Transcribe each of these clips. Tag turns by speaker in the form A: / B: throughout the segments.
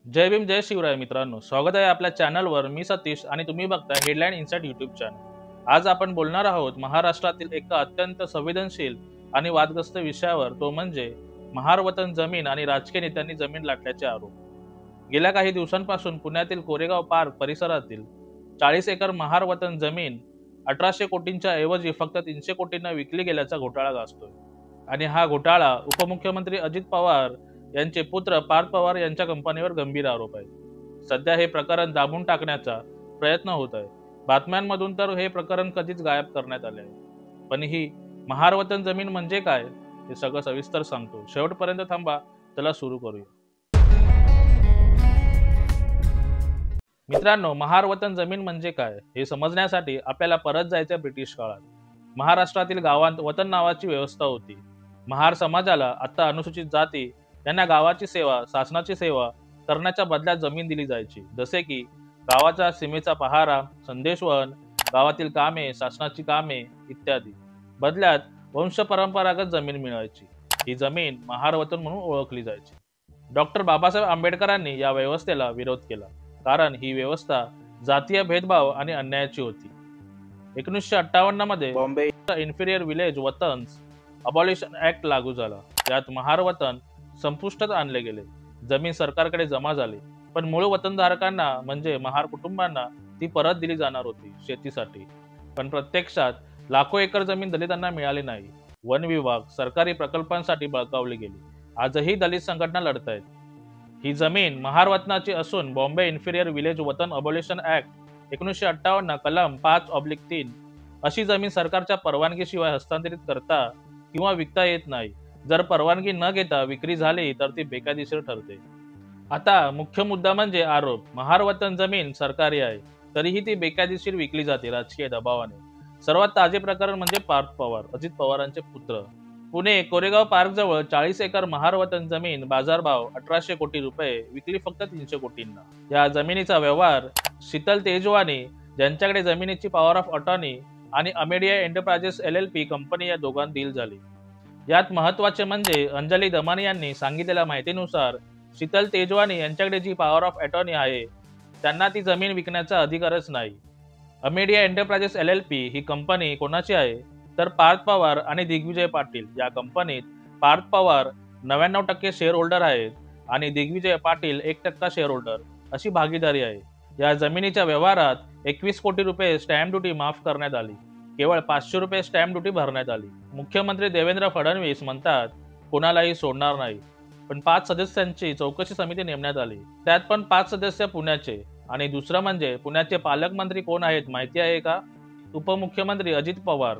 A: जय भीम जय शिवराय मित्रांनो, स्वागत आहे आपल्या चॅनलवर. मी सतीश आणि तुम्ही बघता हेडलाईन इन्साइट यूट्यूब चॅनल. आज आपण बोलणार आहोत महाराष्ट्रातील एका अत्यंत संवेदनशील आणि वादग्रस्त विषयावर, तो म्हणजे महार वतन जमीन आणि राजकीय नेत्यांनी जमीन लाटल्याचे आरोप. गेल्या काही दिवसांपासून पुण्यातील कोरेगाव पार्क परिसरातील 40 एकर महार वतन जमीन 1800 कोटींच्या ऐवजी फक्त 300 कोटींना विकली गेल्याचा घोटाळा गाजतोय. आणि हा घोटाळा उपमुख्यमंत्री अजित पवार यांचे पुत्र पार्थ पवार यांच्या कंपनीवर गंभीर आरोप आहे. सध्या हे प्रकरण दाबून टाकण्याचा प्रयत्न होत आहे. बातम्यांमधून तर हे प्रकरण कधीच गायब करण्यात आले आहे. पण ही महार वतन जमीन म्हणजे काय, हे सगळं सविस्तर सांगतो. शेवटपर्यंत थांबा. चला सुरू करूया. मित्रांनो, महार वतन जमीन म्हणजे काय हे समजण्यासाठी आपल्याला परत जायचं ब्रिटिश काळात. महाराष्ट्रातील गावांत वतन नावाची व्यवस्था होती. महार समाजाला, आता अनुसूचित जाती, यांना गावाची सेवा, शासनाची सेवा करण्याच्या बदल्यात जमीन दिली जायची. जसे की गावाच्या सीमेचा पहारा, संदेशवहन, गावातील कामे, शासनाची कामे इत्यादी. बदल्यात वंशपरंपरागत जमीन मिळायची. ही जमीन महार वतन म्हणून ओळखली जायची. डॉक्टर बाबासाहेब आंबेडकरांनी या व्यवस्थेला विरोध केला, कारण ही व्यवस्था जातीय भेदभाव आणि अन्यायाची होती. 1958 मध्ये Bombay inferior village watans abolition act लागू झाला. यात महार वतन संपुष्टात आणले गेले. जमीन सरकारकडे जमा झाली, पण मूळ वतनधारकांना म्हणजे महार कुटुंबांना ती परत दिली जाणार होती शेतीसाठी. पण प्रत्यक्षात लाखो एकर जमीन दलितांना मिळाली नाही. वन विभाग, सरकारी प्रकल्पांसाठी बळकावली गेली. आजही दलित संघटना लढतायत. ही जमीन महार वतनाची असून बॉम्बे इन्फिरियर विलेज वतन अबॉलिशन ऍक्ट 1958 कलम 5/3 अशी जमीन सरकारच्या परवानगीशिवाय हस्तांतरित करता किंवा विकता येत नाही. जर परवानगी न घेता विक्री झाली तर ती बेकायदेशीर ठरते. आता मुख्य मुद्दा म्हणजे आरोप. महार वतन जमीन सरकारी आहे, तरीही ती बेकायदेशीर विकली जाते राजकीय दबावाने. सर्वात ताजे प्रकरण म्हणजे पार्थ पवार, अजित पवारांचे पुत्र. पुणे कोरेगाव पार्क जवळ 40 एकर महार वतन जमीन बाजारभाव 1800 कोटी रुपये विकली फक्त 300 कोटींना. या जमिनीचा व्यवहार शीतल तेजवानी, ज्यांच्याकडे जमिनीची पॉवर ऑफ अटॉर्नी, आणि अमेडिया एंटरप्राइजेस LLP कंपनी या दोघांत डील झाली. यात महत्वाचे म्हणजे अंजली दमानी यांनी सांगितलेल्या माहितीनुसार शीतल तेजवानी यांच्याकडे जी पॉवर ऑफ अटॉर्नी आहे, त्यांना ती जमीन विकण्याचा अधिकारच नाही. अमेडिया एंटरप्राइजेस LLP ही कंपनी कोणाची आहे, तर पार्थ पवार आणि दिग्विजय पाटील. या कंपनीत पार्थ पवार 99% शेअर होल्डर आहेत आणि दिग्विजय पाटील 1% शेअर होल्डर अशी भागीदारी आहे. या जमिनीच्या व्यवहारात 21 कोटी रुपये स्टॅम्प ड्युटी माफ करण्यात आली. केवळ 500 रुपये स्टॅम्प ड्युटी भरण्यात आली. मुख्यमंत्री देवेंद्र फडणवीस म्हणतात कोणालाही सोडणार नाही, पण 5 सदस्यांची चौकशी समिती नेमण्यात आली. त्यात पण 5 सदस्य पुण्याचे. आणि दुसरं म्हणजे पुण्याचे पालकमंत्री कोण आहेत माहिती आहे का? उपमुख्यमंत्री अजित पवार.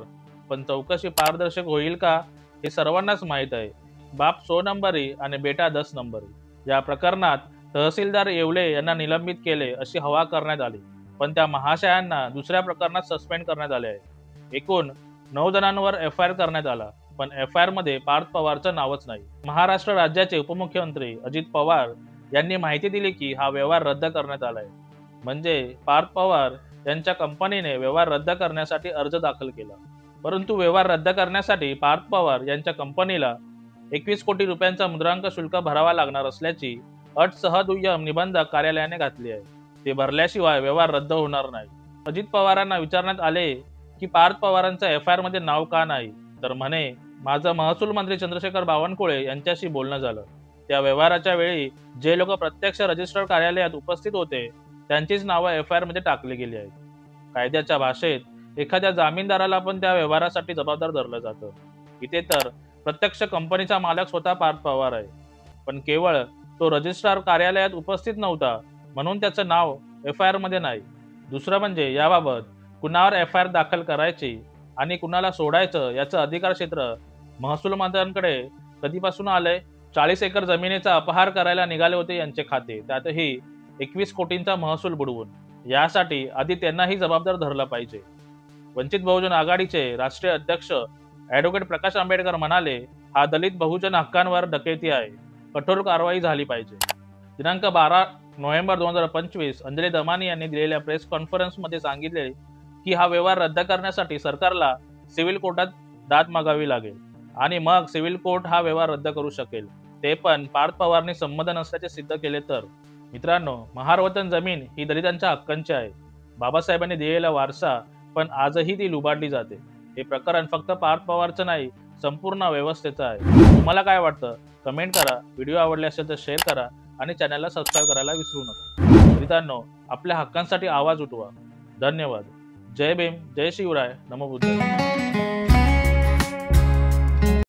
A: पण चौकशी पारदर्शक होईल का हे सर्वांनाच माहीत आहे. बाप 100 नंबरी आणि बेटा 10 नंबरी. या प्रकरणात तहसीलदार येवले यांना निलंबित केले अशी हवा करण्यात आली, पण त्या महाशयांना दुसऱ्या प्रकरणात सस्पेंड करण्यात आले आहे. एकूण 9 जणांवर FIR करण्यात आला, पण FIR मध्ये पार्थ पवारचं नावच नाही. महाराष्ट्र राज्याचे उपमुख्यमंत्री अजित पवार यांनी माहिती दिली की हा व्यवहार रद्द करण्यात आलाय. म्हणजे पार्थ पवार यांच्या कंपनीने व्यवहार रद्द करण्यासाठी अर्ज दाखल केला. परंतु व्यवहार रद्द करण्यासाठी पार्थ पवार यांच्या कंपनीला 21 कोटी रुपयांचा मुद्रांक शुल्क भरावा लागणार असल्याची अट सहदुय्यम निबंधक कार्यालयाने घातली आहे. ते भरल्याशिवाय व्यवहार रद्द होणार नाही. अजित पवारांना विचारण्यात आले की पार्थ पवारांचा FIR मध्ये नाव का नाही, तर म्हणे माझं महसूल मंत्री चंद्रशेखर बावनकुळे यांच्याशी बोलणं झालं. त्या व्यवहाराच्या वेळी जे लोक प्रत्यक्ष रजिस्टर कार्यालयात उपस्थित होते त्यांचीच नावं FIR मध्ये टाकली गेली आहेत. कायद्याच्या भाषेत एखाद्या जामीनदाराला पण त्या व्यवहारासाठी जबाबदार धरलं जातं. इथे तर प्रत्यक्ष कंपनीचा मालक स्वतः पार्थ पवार आहे, पण केवळ तो रजिस्ट्रार कार्यालयात उपस्थित नव्हता म्हणून त्याचं नाव FIR मध्ये नाही. दुसरं म्हणजे याबाबत कुणावर FIR दाखल करायची आणि कुणाला सोडायचं याचं अधिकार क्षेत्र महसूल मंत्र्यांकडे कधीपासून आलंय. 40 एकर जमिनीचा अपहार करायला निघाले होते यांचे खाते, त्यातही 21 कोटींचा महसूल बुडवून. यासाठी आधी त्यांनाही जबाबदार धरलं पाहिजे. वंचित बहुजन आघाडीचे राष्ट्रीय अध्यक्ष ॲडव्होकेट प्रकाश आंबेडकर म्हणाले, हा दलित बहुजन हक्कांवर डकैती आहे, कठोर कारवाई झाली पाहिजे. दिनांक 12 नोव्हेंबर 2025 अंजली दमानी यांनी दिलेल्या प्रेस कॉन्फरन्समध्ये सांगितले की हा व्यवहार रद्द करण्यासाठी सरकारला सिव्हिल कोर्टात दाद मागावी लागेल आणि मग सिव्हिल कोर्ट हा व्यवहार रद्द करू शकेल. ते पण पार्थ पवारने संमत नसल्याचे सिद्ध केले तर. मित्रांनो, महार वतन जमीन ही दलितांच्या हक्कांची आहे. बाबासाहेबांनी दिलेला वारसा, पण आजही ती लुबाडली जाते. हे प्रकरण फक्त पार्थ पवारचं नाही, संपूर्ण व्यवस्थेचं आहे. तुम्हाला काय वाटतं? कमेंट करा. व्हिडिओ आवडले असेल तर शेअर करा आणि चॅनलला सबस्क्राईब करायला विसरू नका. मित्रांनो, आपल्या हक्कांसाठी आवाज उठवा. धन्यवाद. जय भीम, जय शिवराय, नमो बुद्धाय.